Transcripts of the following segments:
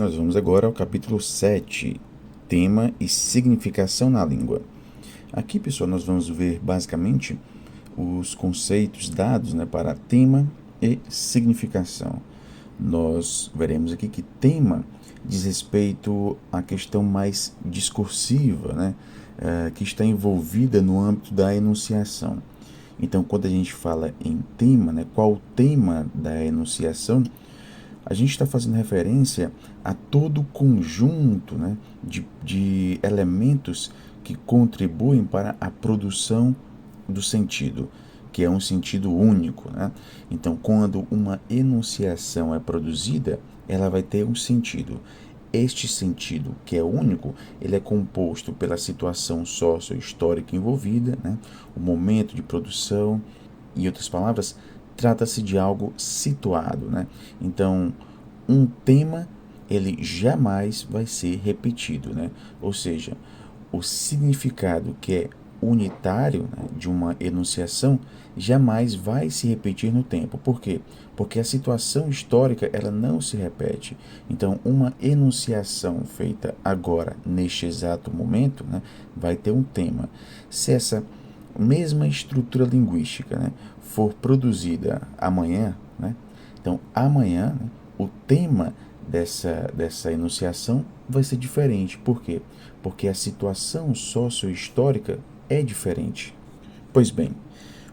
nós vamos agora ao capítulo 7, tema e significação na língua. Aqui, pessoal, nós vamos ver basicamente os conceitos dados, para tema e significação. Nós veremos aqui que tema diz respeito à questão mais discursiva, que está envolvida no âmbito da enunciação. Então, quando a gente fala em tema, qual o tema da enunciação, a gente está fazendo referência a todo o conjunto de elementos que contribuem para a produção do sentido, que é um sentido único. Então, quando uma enunciação é produzida, ela vai ter um sentido. Este sentido, que é único, ele é composto pela situação socio-histórica envolvida, o momento de produção, em outras palavras, trata-se de algo situado. Então, um tema, ele jamais vai ser repetido. Ou seja, o significado que é unitário, de uma enunciação jamais vai se repetir no tempo. Por quê? Porque a situação histórica ela não se repete. Então, uma enunciação feita agora, neste exato momento, vai ter um tema. Se essa mesma estrutura linguística for produzida amanhã, então amanhã o tema dessa enunciação vai ser diferente. Por quê? Porque a situação socio-histórica é diferente. Pois bem,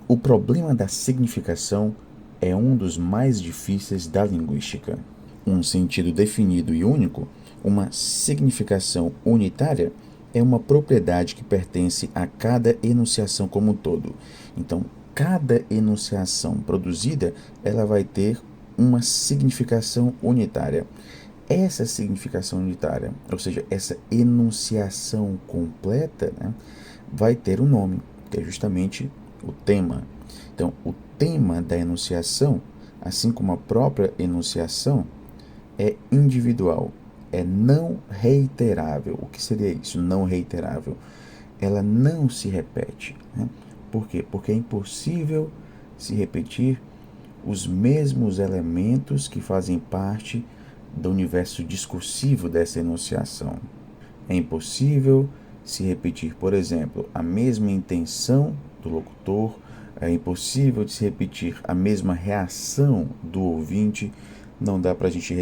o problema da significação é um dos mais difíceis da linguística. Um sentido definido e único, uma significação unitária, é uma propriedade que pertence a cada enunciação como um todo. Então, cada enunciação produzida, ela vai ter uma significação unitária. Essa significação unitária, ou seja, essa enunciação completa, vai ter um nome, que é justamente o tema. Então, o tema da enunciação, assim como a própria enunciação, é individual, é não reiterável. O que seria isso, não reiterável? Ela não se repete. Por quê? Porque é impossível se repetir os mesmos elementos que fazem parte do universo discursivo dessa enunciação. É impossível se repetir, por exemplo, a mesma intenção do locutor, é impossível de se repetir a mesma reação do ouvinte, não dá para a gente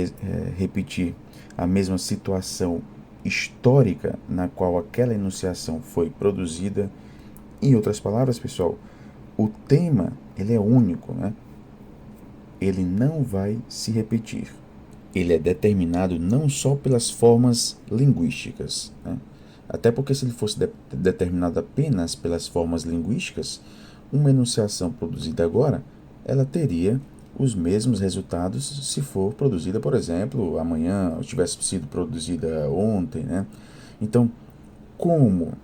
repetir a mesma situação histórica na qual aquela enunciação foi produzida. Em outras palavras, pessoal, o tema ele é único, ele não vai se repetir. Ele é determinado não só pelas formas linguísticas, até porque se ele fosse determinado apenas pelas formas linguísticas, uma enunciação produzida agora, ela teria os mesmos resultados se for produzida, por exemplo, amanhã, ou tivesse sido produzida ontem. Então, como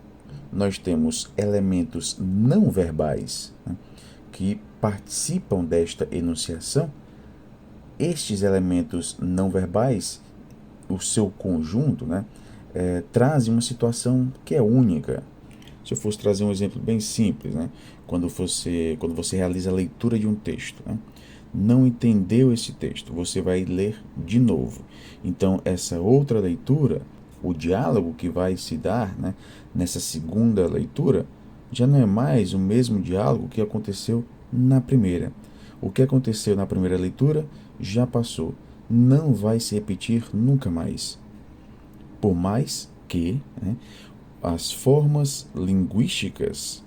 nós temos elementos não verbais que participam desta enunciação, estes elementos não verbais, o seu conjunto, trazem uma situação que é única. Se eu fosse trazer um exemplo bem simples, quando você realiza a leitura de um texto, não entendeu esse texto, você vai ler de novo. Então, essa outra leitura, o diálogo que vai se dar nessa segunda leitura, já não é mais o mesmo diálogo que aconteceu na primeira. O que aconteceu na primeira leitura já passou, não vai se repetir nunca mais. Por mais que as formas linguísticas,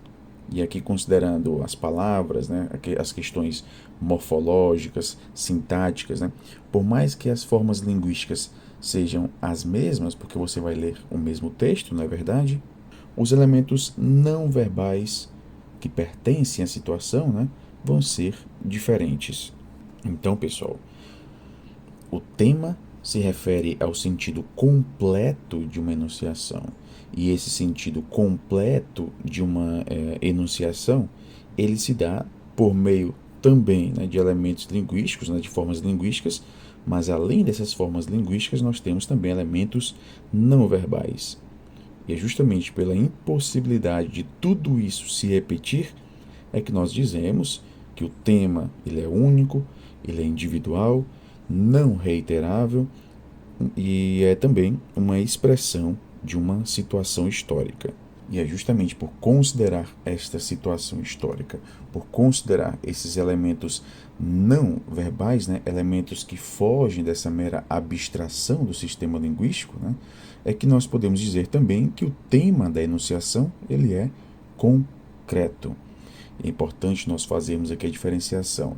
e aqui considerando as palavras, as questões morfológicas, sintáticas, por mais que as formas linguísticas sejam as mesmas, porque você vai ler o mesmo texto, não é verdade? Os elementos não verbais que pertencem à situação, vão ser diferentes. Então, pessoal, o tema se refere ao sentido completo de uma enunciação. E esse sentido completo de uma enunciação, ele se dá por meio também de elementos linguísticos, de formas linguísticas, mas além dessas formas linguísticas, nós temos também elementos não verbais. E é justamente pela impossibilidade de tudo isso se repetir, é que nós dizemos que o tema ele é único, ele é individual, não reiterável, e é também uma expressão de uma situação histórica. E é justamente por considerar esta situação histórica, por considerar esses elementos não verbais, né, elementos que fogem dessa mera abstração do sistema linguístico, né, é que nós podemos dizer também que o tema da enunciação ele é concreto. É importante nós fazermos aqui a diferenciação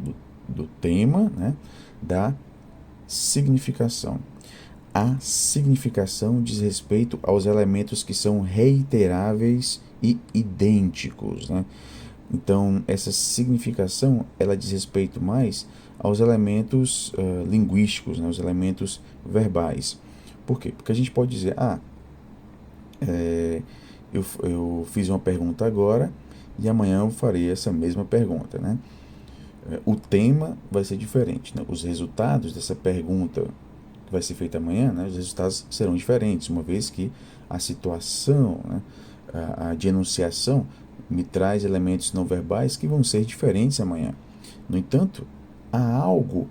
do tema, né, da significação. A significação diz respeito aos elementos que são reiteráveis e idênticos, né? Então, essa significação ela diz respeito mais aos elementos linguísticos, né? Os elementos verbais. Por quê? Porque a gente pode dizer, eu fiz uma pergunta agora e amanhã eu farei essa mesma pergunta, né? O tema vai ser diferente, né? Os resultados dessa pergunta que vai ser feita amanhã, né? Os resultados serão diferentes, uma vez que a situação, né? a de enunciação me traz elementos não verbais que vão ser diferentes amanhã. No entanto, há algo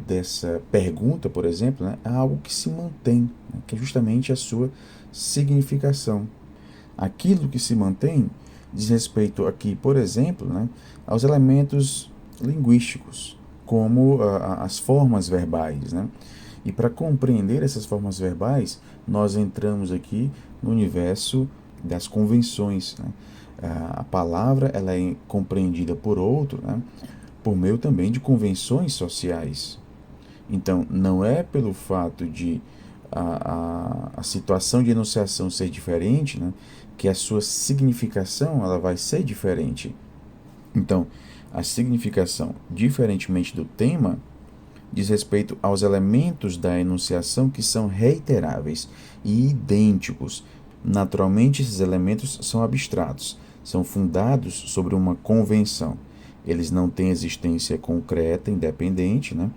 dessa pergunta, por exemplo, né? Há algo que se mantém, né? Que é justamente a sua significação. Aquilo que se mantém diz respeito aqui, por exemplo, né, aos elementos linguísticos, como as formas verbais, né? E para compreender essas formas verbais, nós entramos aqui no universo das convenções, né? A palavra ela é compreendida por outro, né, por meio também de convenções sociais. Então, não é pelo fato de a situação de enunciação ser diferente, né, que a sua significação ela vai ser diferente. Então, a significação, diferentemente do tema, diz respeito aos elementos da enunciação que são reiteráveis e idênticos. Naturalmente, esses elementos são abstratos, são fundados sobre uma convenção. Eles não têm existência concreta, independente, né?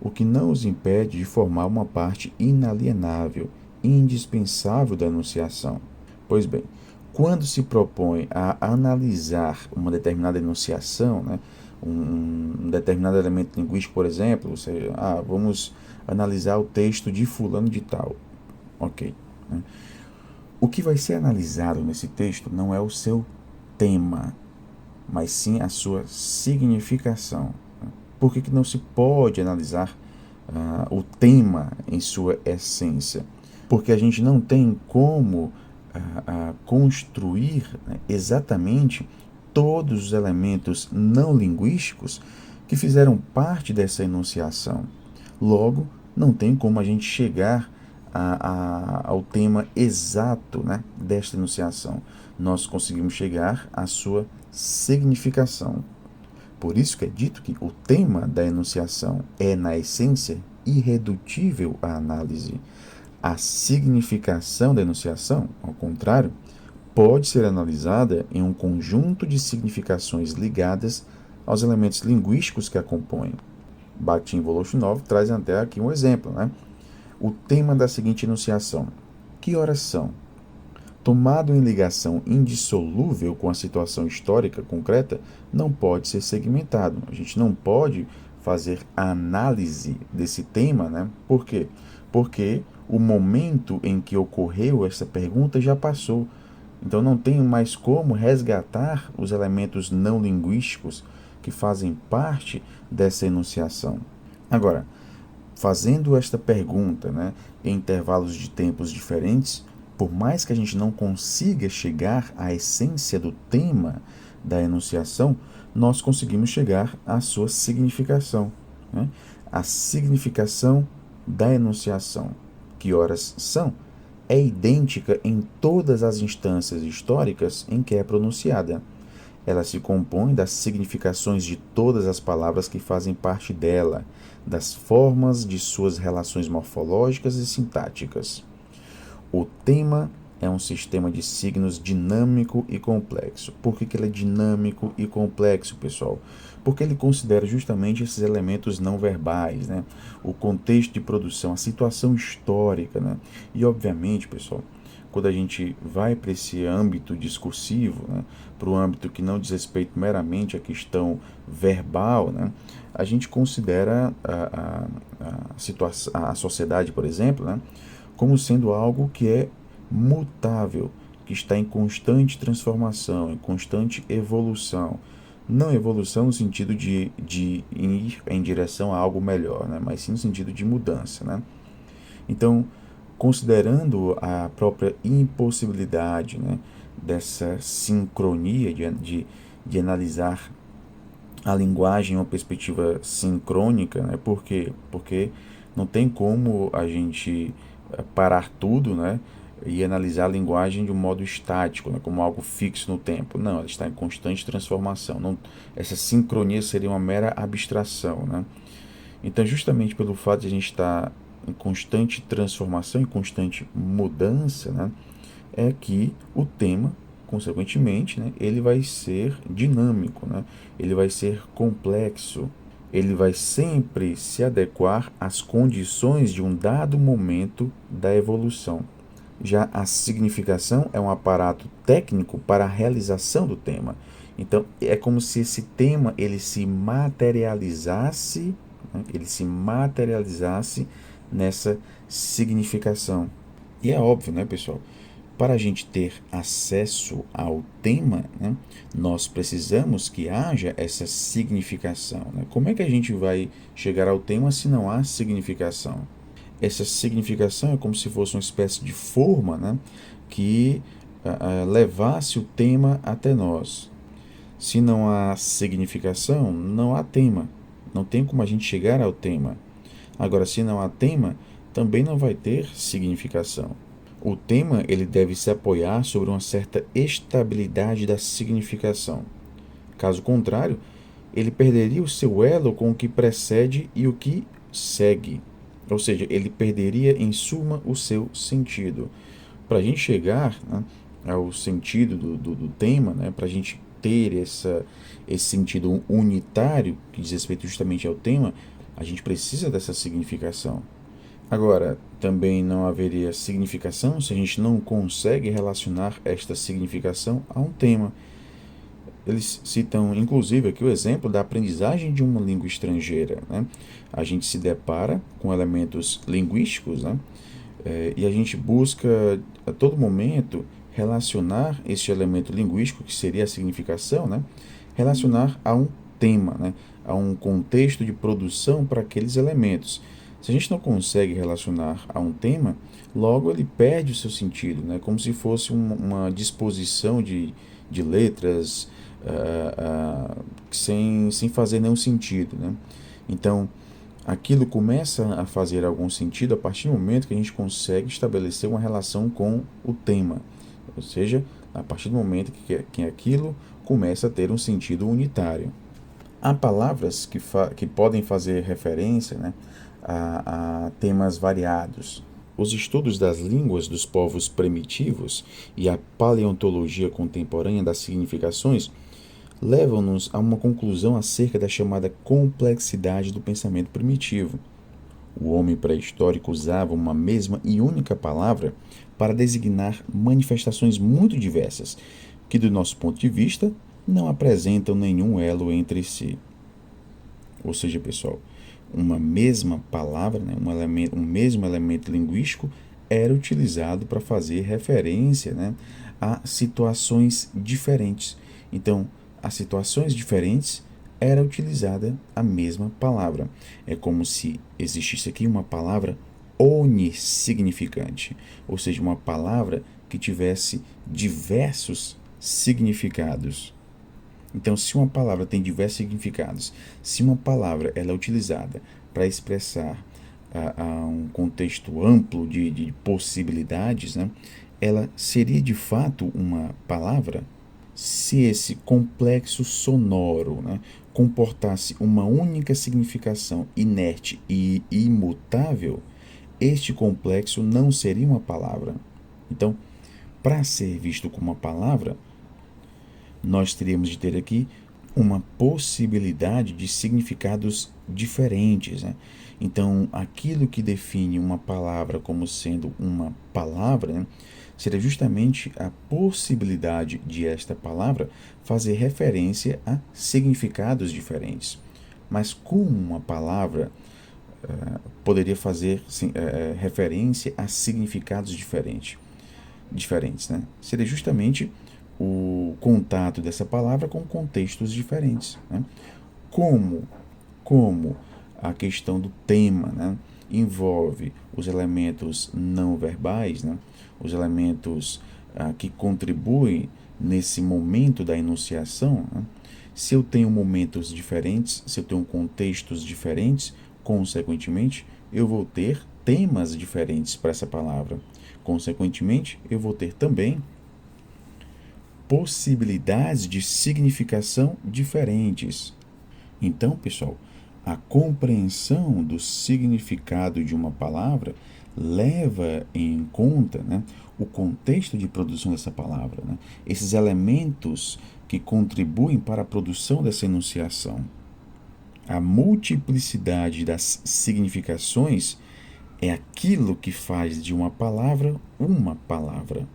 O que não os impede de formar uma parte inalienável, indispensável da enunciação. Pois bem, quando se propõe a analisar uma determinada enunciação, né, um determinado elemento linguístico, por exemplo, você, vamos analisar o texto de fulano de tal. Ok. Né? O que vai ser analisado nesse texto não é o seu tema, mas sim a sua significação. Por que não se pode analisar o tema em sua essência? Porque a gente não tem como construir, né, exatamente todos os elementos não linguísticos que fizeram parte dessa enunciação. Logo, não tem como a gente chegar ao tema exato, né, desta enunciação. Nós conseguimos chegar à sua significação. Por isso que é dito que o tema da enunciação é, na essência, irredutível à análise. A significação da enunciação, ao contrário, pode ser analisada em um conjunto de significações ligadas aos elementos linguísticos que a compõem. Bakhtin e Voloshinov trazem até aqui um exemplo, né? O tema da seguinte enunciação: que horas são? Tomado em ligação indissolúvel com a situação histórica concreta, não pode ser segmentado. A gente não pode fazer a análise desse tema, né? Por quê? Porque o momento em que ocorreu essa pergunta já passou. Então não tenho mais como resgatar os elementos não linguísticos que fazem parte dessa enunciação. Agora, fazendo esta pergunta, né, em intervalos de tempos diferentes, por mais que a gente não consiga chegar à essência do tema da enunciação, nós conseguimos chegar à sua significação, né? A significação da enunciação. Que horas são? É idêntica em todas as instâncias históricas em que é pronunciada. Ela se compõe das significações de todas as palavras que fazem parte dela, das formas de suas relações morfológicas e sintáticas. O tema é um sistema de signos dinâmico e complexo. Por que ele é dinâmico e complexo, pessoal? Porque ele considera justamente esses elementos não verbais, né? O contexto de produção, a situação histórica, né? E, obviamente, pessoal, quando a gente vai para esse âmbito discursivo, né, para o âmbito que não diz respeito meramente à questão verbal, né, a gente considera a sociedade, por exemplo, né, como sendo algo que é mutável, que está em constante transformação, em constante evolução. Não evolução no sentido de ir em direção a algo melhor, né? Mas sim no sentido de mudança, né? Então, considerando a própria impossibilidade, né, dessa sincronia, de analisar a linguagem em uma perspectiva sincrônica, né? Por quê? Porque não tem como a gente parar tudo, né? E analisar a linguagem de um modo estático, né, como algo fixo no tempo. Não, ela está em constante transformação. Não, essa sincronia seria uma mera abstração, né? Então, justamente pelo fato de a gente estar em constante transformação, em constante mudança, né, é que o tema, consequentemente, né, ele vai ser dinâmico, né, ele vai ser complexo, ele vai sempre se adequar às condições de um dado momento da evolução. Já a significação é um aparato técnico para a realização do tema. Então, é como se esse tema ele se materializasse, né? Ele se materializasse nessa significação. E é óbvio, né, pessoal? Para a gente ter acesso ao tema, né, nós precisamos que haja essa significação. Né? Como é que a gente vai chegar ao tema se não há significação? Essa significação é como se fosse uma espécie de forma, né, que levasse o tema até nós. Se não há significação, não há tema. Não tem como a gente chegar ao tema. Agora, se não há tema, também não vai ter significação. O tema ele deve se apoiar sobre uma certa estabilidade da significação. Caso contrário, ele perderia o seu elo com o que precede e o que segue. Ou seja, ele perderia em suma o seu sentido. Para a gente chegar, né, ao sentido do tema, né, para a gente ter esse sentido unitário que diz respeito justamente ao tema, a gente precisa dessa significação. Agora, também não haveria significação se a gente não consegue relacionar esta significação a um tema. Eles citam, inclusive, aqui o exemplo da aprendizagem de uma língua estrangeira. Né? A gente se depara com elementos linguísticos, né? E a gente busca a todo momento relacionar este elemento linguístico, que seria a significação, né? Relacionar a um tema, né? A um contexto de produção para aqueles elementos. Se a gente não consegue relacionar a um tema, logo ele perde o seu sentido, né? Como se fosse uma disposição de letras sem fazer nenhum sentido, né? Então, aquilo começa a fazer algum sentido a partir do momento que a gente consegue estabelecer uma relação com o tema. Ou seja, a partir do momento que aquilo começa a ter um sentido unitário. Há palavras que podem fazer referência, né, a temas variados. Os estudos das línguas dos povos primitivos e a paleontologia contemporânea das significações levam-nos a uma conclusão acerca da chamada complexidade do pensamento primitivo. O homem pré-histórico usava uma mesma e única palavra para designar manifestações muito diversas, que, do nosso ponto de vista, não apresentam nenhum elo entre si. Ou seja, pessoal, uma mesma palavra, né, um mesmo elemento linguístico era utilizado para fazer referência, né, a situações diferentes. Então, as situações diferentes era utilizada a mesma palavra. É como se existisse aqui uma palavra onissignificante, ou seja, uma palavra que tivesse diversos significados. Então, se uma palavra tem diversos significados, se uma palavra ela é utilizada para expressar um contexto amplo de possibilidades, né, ela seria de fato uma palavra se esse complexo sonoro, né, comportasse uma única significação inerte e imutável. Este complexo não seria uma palavra. Então, para ser visto como uma palavra, nós teríamos de ter aqui uma possibilidade de significados diferentes, né? Então, aquilo que define uma palavra como sendo uma palavra, né, seria justamente a possibilidade de esta palavra fazer referência a significados diferentes. Mas como uma palavra poderia fazer referência a significados diferentes, né? Seria justamente o contato dessa palavra com contextos diferentes, né? Como, como a questão do tema, né, envolve os elementos não verbais, né, os elementos que contribuem nesse momento da enunciação, né, se eu tenho momentos diferentes, se eu tenho contextos diferentes, consequentemente, eu vou ter temas diferentes para essa palavra. Consequentemente, eu vou ter também possibilidades de significação diferentes. Então, pessoal, a compreensão do significado de uma palavra leva em conta, né, o contexto de produção dessa palavra, né, esses elementos que contribuem para a produção dessa enunciação. A multiplicidade das significações é aquilo que faz de uma palavra uma palavra.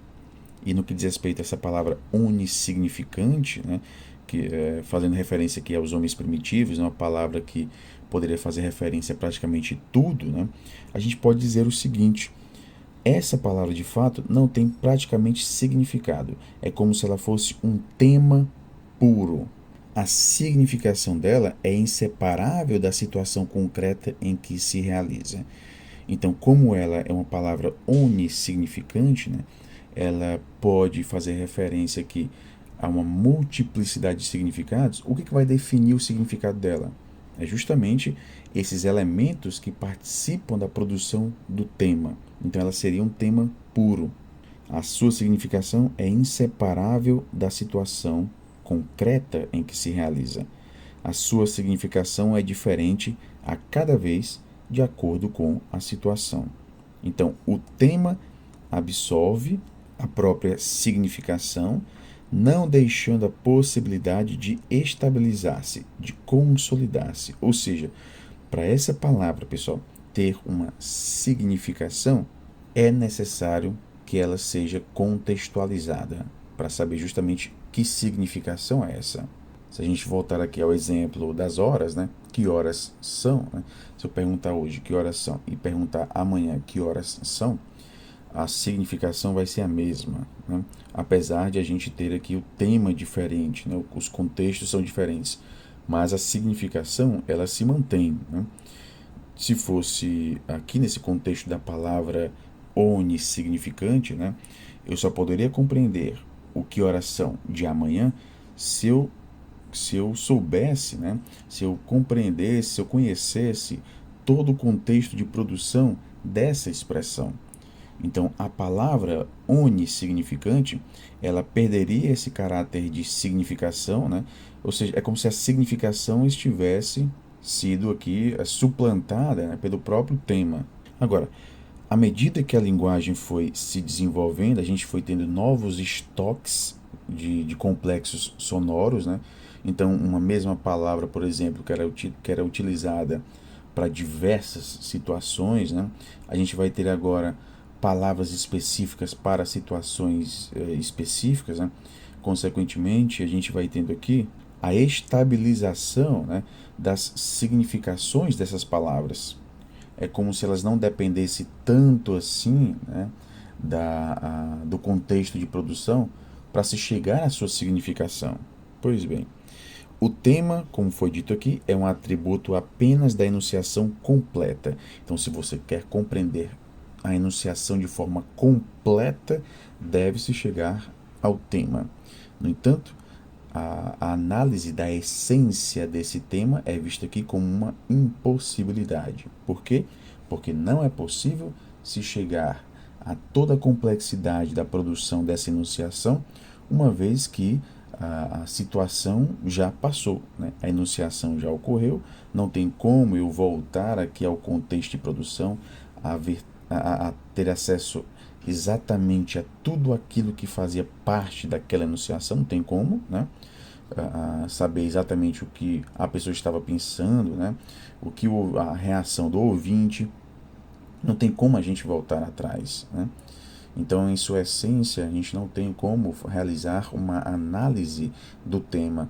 E no que diz respeito a essa palavra unissignificante, né, que fazendo referência aqui aos homens primitivos, né, uma palavra que poderia fazer referência a praticamente tudo, né, a gente pode dizer o seguinte: essa palavra de fato não tem praticamente significado. É como se ela fosse um tema puro. A significação dela é inseparável da situação concreta em que se realiza. Então, como ela é uma palavra unissignificante, né, ela pode fazer referência aqui a uma multiplicidade de significados. O que vai definir o significado dela? É justamente esses elementos que participam da produção do tema. Então, ela seria um tema puro. A sua significação é inseparável da situação concreta em que se realiza. A sua significação é diferente a cada vez de acordo com a situação. Então, o tema absorve a própria significação, não deixando a possibilidade de estabilizar-se, de consolidar-se. Ou seja, para essa palavra, pessoal, ter uma significação, é necessário que ela seja contextualizada, para saber justamente que significação é essa. Se a gente voltar aqui ao exemplo das horas, né? Que horas são? Né? Se eu perguntar hoje que horas são e perguntar amanhã que horas são, a significação vai ser a mesma, né? Apesar de a gente ter aqui o tema diferente, né? Os contextos são diferentes, mas a significação ela se mantém, né? Se fosse aqui nesse contexto da palavra onissignificante, né? Eu só poderia compreender o que horas são de amanhã se eu soubesse, né? Se eu compreendesse, se eu conhecesse todo o contexto de produção dessa expressão. Então, a palavra onissignificante, ela perderia esse caráter de significação, né? Ou seja, é como se a significação estivesse sido aqui suplantada, né, pelo próprio tema. Agora, à medida que a linguagem foi se desenvolvendo, a gente foi tendo novos estoques de complexos sonoros, né? Então, uma mesma palavra, por exemplo, que era utilizada para diversas situações, né? A gente vai ter agora palavras específicas para situações específicas, né? Consequentemente, a gente vai tendo aqui a estabilização, né, das significações dessas palavras. É como se elas não dependessem tanto assim, né, do contexto de produção para se chegar à sua significação. Pois bem, o tema, como foi dito aqui, é um atributo apenas da enunciação completa. Então, se você quer compreender a enunciação de forma completa, deve-se chegar ao tema. No entanto, a análise da essência desse tema é vista aqui como uma impossibilidade. Por quê? Porque não é possível se chegar a toda a complexidade da produção dessa enunciação, uma vez que a situação já passou, né? A enunciação já ocorreu, não tem como eu voltar aqui ao contexto de produção, a ter acesso exatamente a tudo aquilo que fazia parte daquela enunciação, não tem como, né? A saber exatamente o que a pessoa estava pensando, né? O que a reação do ouvinte, não tem como a gente voltar atrás, né? Então, em sua essência, a gente não tem como realizar uma análise do tema.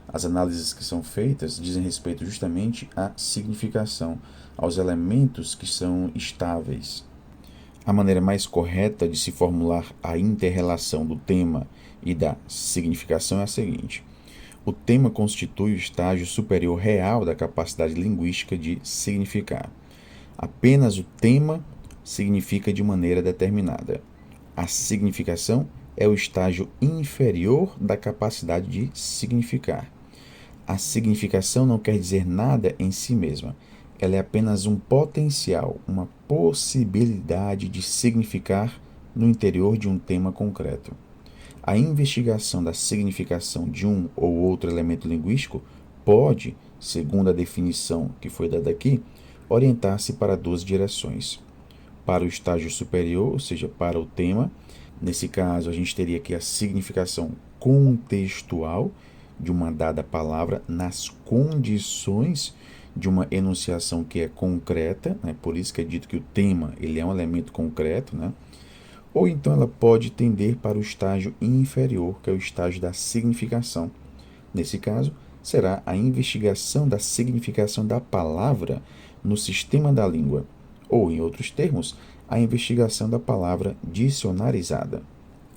As análises que são feitas dizem respeito justamente à significação, aos elementos que são estáveis. A maneira mais correta de se formular a inter-relação do tema e da significação é a seguinte: o tema constitui o estágio superior real da capacidade linguística de significar. Apenas o tema significa de maneira determinada. A significação é o estágio inferior da capacidade de significar. A significação não quer dizer nada em si mesma. Ela é apenas um potencial, uma possibilidade de significar no interior de um tema concreto. A investigação da significação de um ou outro elemento linguístico pode, segundo a definição que foi dada aqui, orientar-se para duas direções. Para o estágio superior, ou seja, para o tema, nesse caso a gente teria aqui a significação contextual de uma dada palavra nas condições de uma enunciação que é concreta, né? Por isso que é dito que o tema ele é um elemento concreto, né? Ou então ela pode tender para o estágio inferior, que é o estágio da significação. Nesse caso, será a investigação da significação da palavra no sistema da língua, ou, em outros termos, a investigação da palavra dicionarizada.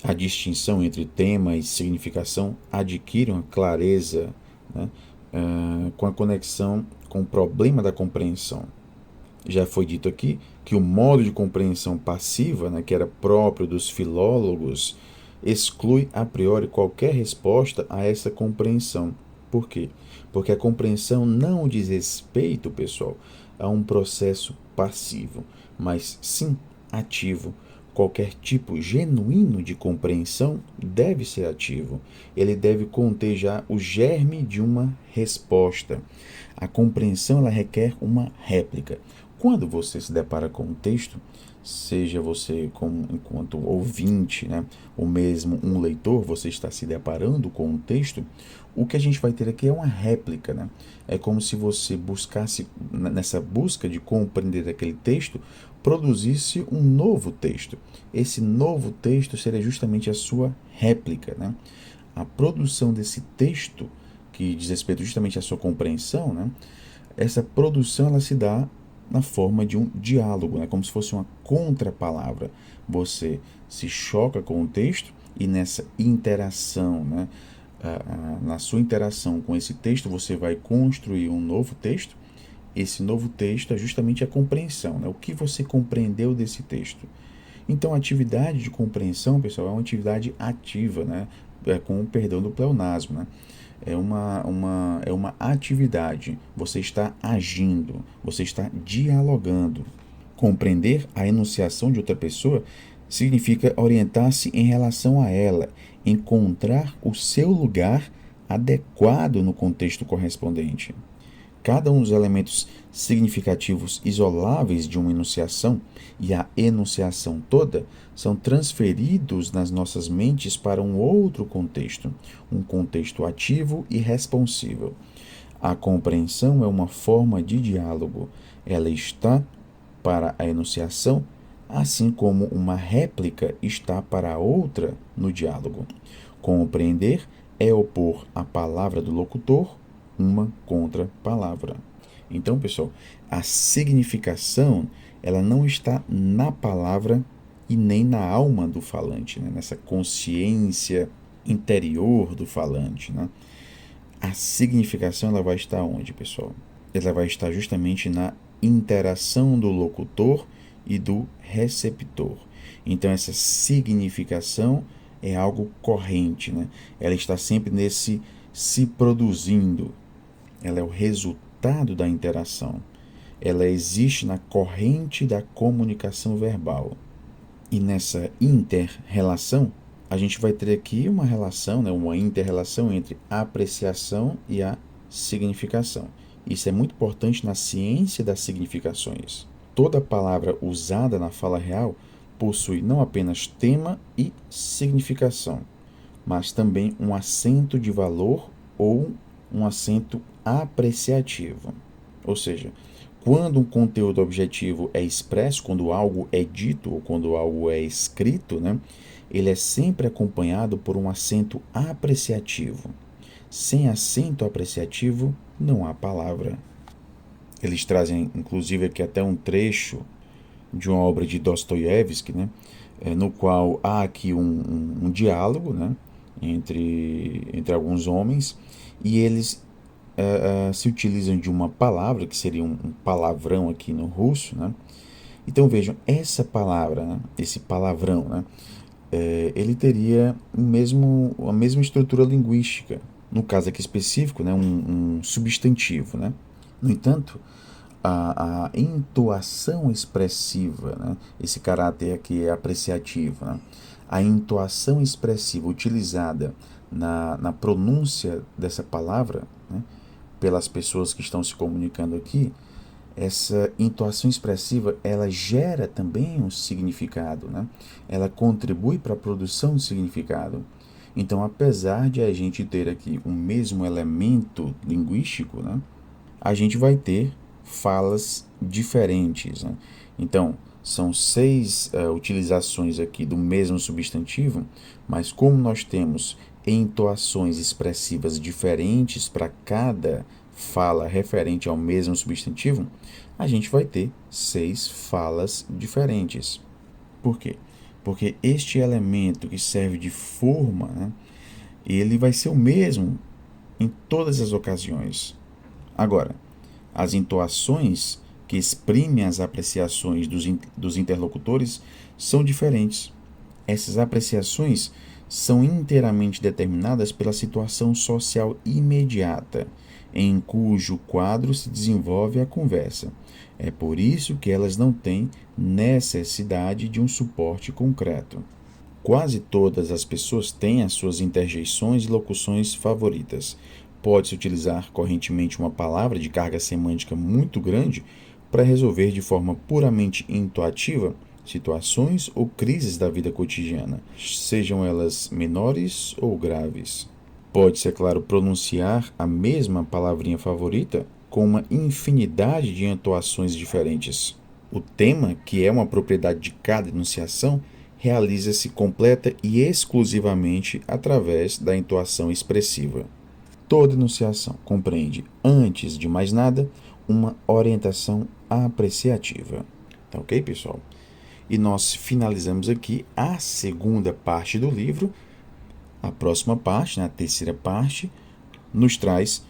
A distinção entre tema e significação adquire uma clareza, né, com a conexão com o problema da compreensão. Já foi dito aqui que o modo de compreensão passiva, né, que era próprio dos filólogos, exclui a priori qualquer resposta a essa compreensão. Por quê? Porque a compreensão não diz respeito, pessoal, a um processo passivo, mas sim ativo. Qualquer tipo genuíno de compreensão deve ser ativo. Ele deve conter já o germe de uma resposta. A compreensão ela requer uma réplica. Quando você se depara com um texto, seja você como enquanto ouvinte, né, ou mesmo um leitor, você está se deparando com um texto, o que a gente vai ter aqui é uma réplica, né? É como se você buscasse, nessa busca de compreender aquele texto, produzisse um novo texto. Esse novo texto seria justamente a sua réplica, né? A produção desse texto, que diz respeito justamente à sua compreensão, né? Essa produção ela se dá na forma de um diálogo, né? Como se fosse uma contrapalavra. Você se choca com o texto e nessa interação, né? Na sua interação com esse texto, você vai construir um novo texto. Esse novo texto é justamente a compreensão, né? O que você compreendeu desse texto. Então, a atividade de compreensão, pessoal, é uma atividade ativa, né? Com o perdão do pleonasmo, né? É uma atividade. Você está agindo, você está dialogando. Compreender a enunciação de outra pessoa significa orientar-se em relação a ela, encontrar o seu lugar adequado no contexto correspondente. Cada um dos elementos significativos isoláveis de uma enunciação e a enunciação toda são transferidos nas nossas mentes para um outro contexto, um contexto ativo e responsivo. A compreensão é uma forma de diálogo. Ela está para a enunciação, assim como uma réplica está para a outra no diálogo. Compreender é opor a palavra do locutor uma contra-palavra. Então, pessoal, a significação ela não está na palavra e nem na alma do falante, né? Nessa consciência interior do falante, né? A significação ela vai estar onde, pessoal? Ela vai estar justamente na interação do locutor e do receptor. Então, essa significação é algo corrente, né? Ela está sempre nesse se produzindo. Ela é o resultado da interação. Ela existe na corrente da comunicação verbal. E nessa inter-relação, a gente vai ter aqui uma relação, né, uma inter-relação entre a apreciação e a significação. Isso é muito importante na ciência das significações. Toda palavra usada na fala real possui não apenas tema e significação, mas também um acento de valor ou um acento apreciativo. Ou seja, quando um conteúdo objetivo é expresso, quando algo é dito ou quando algo é escrito, né, ele é sempre acompanhado por um acento apreciativo. Sem acento apreciativo, não há palavra. Eles trazem, inclusive, aqui até um trecho de uma obra de Dostoiévski, né, no qual há aqui um diálogo, né, entre alguns homens, e eles se utilizam de uma palavra, que seria um palavrão aqui no russo, né? Então vejam, essa palavra, né, esse palavrão, né, ele teria a mesma estrutura linguística, no caso aqui específico, né, um substantivo, né? No entanto, a entoação expressiva, né, esse caráter aqui é apreciativo, né, a entoação expressiva utilizada na pronúncia dessa palavra, né, pelas pessoas que estão se comunicando aqui, essa entoação expressiva, ela gera também um significado, né? Ela contribui para a produção de significado. Então, apesar de a gente ter aqui o mesmo elemento linguístico, né, a gente vai ter falas diferentes, né? Então, são 6 utilizações aqui do mesmo substantivo, mas como nós temos entoações expressivas diferentes para cada fala referente ao mesmo substantivo, a gente vai ter 6 falas diferentes. Por quê? Porque este elemento que serve de forma, né, ele vai ser o mesmo em todas as ocasiões. Agora, as entoações que exprimem as apreciações dos interlocutores são diferentes. Essas apreciações são inteiramente determinadas pela situação social imediata, em cujo quadro se desenvolve a conversa. É por isso que elas não têm necessidade de um suporte concreto. Quase todas as pessoas têm as suas interjeições e locuções favoritas. Pode-se utilizar correntemente uma palavra de carga semântica muito grande para resolver de forma puramente intuativa situações ou crises da vida cotidiana, sejam elas menores ou graves. Pode-se, é claro, pronunciar a mesma palavrinha favorita com uma infinidade de entoações diferentes. O tema, que é uma propriedade de cada enunciação, realiza-se completa e exclusivamente através da entoação expressiva. Toda enunciação compreende, antes de mais nada, uma orientação apreciativa. Tá ok, pessoal? E nós finalizamos aqui a segunda parte do livro. A próxima parte, a terceira parte, nos traz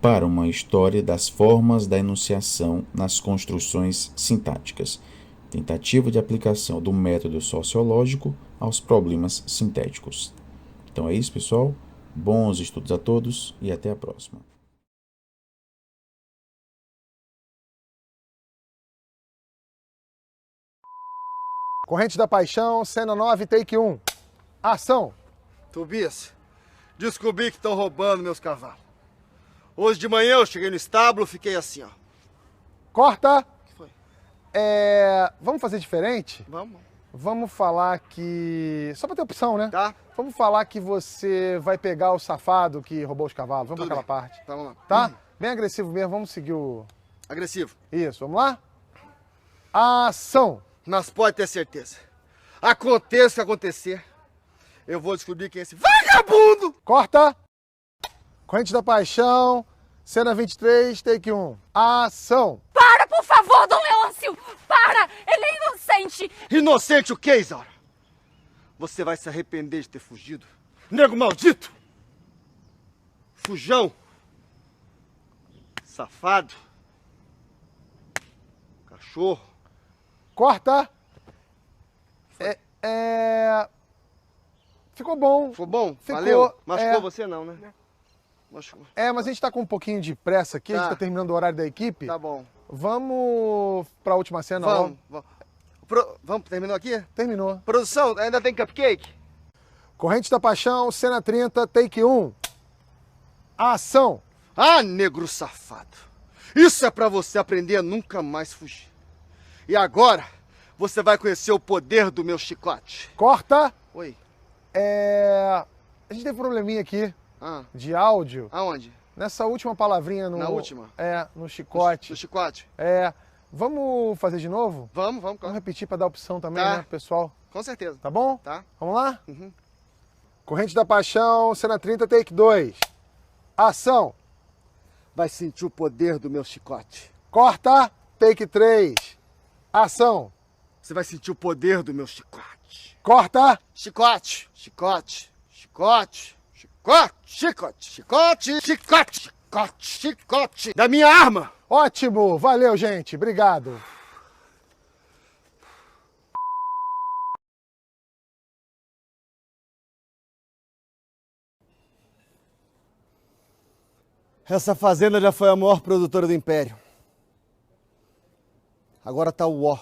para uma história das formas da enunciação nas construções sintáticas. Tentativa de aplicação do método sociológico aos problemas sintéticos. Então é isso, pessoal. Bons estudos a todos e até a próxima. Corrente da Paixão, cena 9, take 1. Ação! Tobias, descobri que estão roubando meus cavalos. Hoje de manhã eu cheguei no estábulo, fiquei assim, ó. Corta! O que foi? Vamos fazer diferente? Vamos. Vamos falar que... Só pra ter opção, né? Tá? Vamos falar que você vai pegar o safado que roubou os cavalos. Vamos Tudo pra aquela bem. parte. Tá, vamos lá. Tá? Bem agressivo mesmo, vamos seguir o... Agressivo. Isso, vamos lá? Ação! Mas pode ter certeza. Aconteça o que acontecer, eu vou descobrir quem é esse vagabundo! Corta! Corrente da Paixão, cena 23, take 1. Ação! Para, por favor, Dom Leôncio! Para! Ele é inocente! Inocente o quê, Isaura? Você vai se arrepender de ter fugido. Nego maldito! Fujão! Safado! Cachorro! Corta! Ficou bom. Ficou bom? Ficou, Valeu? Machucou você não, né? Machucou. Mas a gente tá com um pouquinho de pressa aqui, a gente Tá. tá terminando o horário da equipe. Tá bom. Vamos pra última cena logo? Vamos, terminou aqui? Terminou. Produção, ainda tem cupcake? Corrente da Paixão, cena 30, take 1. Ação! Ah, negro safado. Isso é pra você aprender a nunca mais fugir. E agora, você vai conhecer o poder do meu chicote. Corta! Oi. A gente teve um probleminha aqui Ah, de áudio. aonde? Nessa última palavrinha no... Na última? No chicote. No chicote? Vamos fazer de novo? Vamos, Vamos claro. repetir para dar opção também, Tá. né, pro pessoal? Com certeza. Tá bom? Tá. Vamos lá? Uhum. Corrente da Paixão, cena 30, take 2. Ação. Vai sentir o poder do meu chicote. Corta, take 3. Ação. Você vai sentir o poder do meu chicote. Corta. Chicote, chicote, chicote, chicote, chicote, chicote, chicote, chicote, chicote. Da minha arma. Ótimo, valeu, gente. Obrigado. Essa fazenda já foi a maior produtora do Império. Agora tá o ó.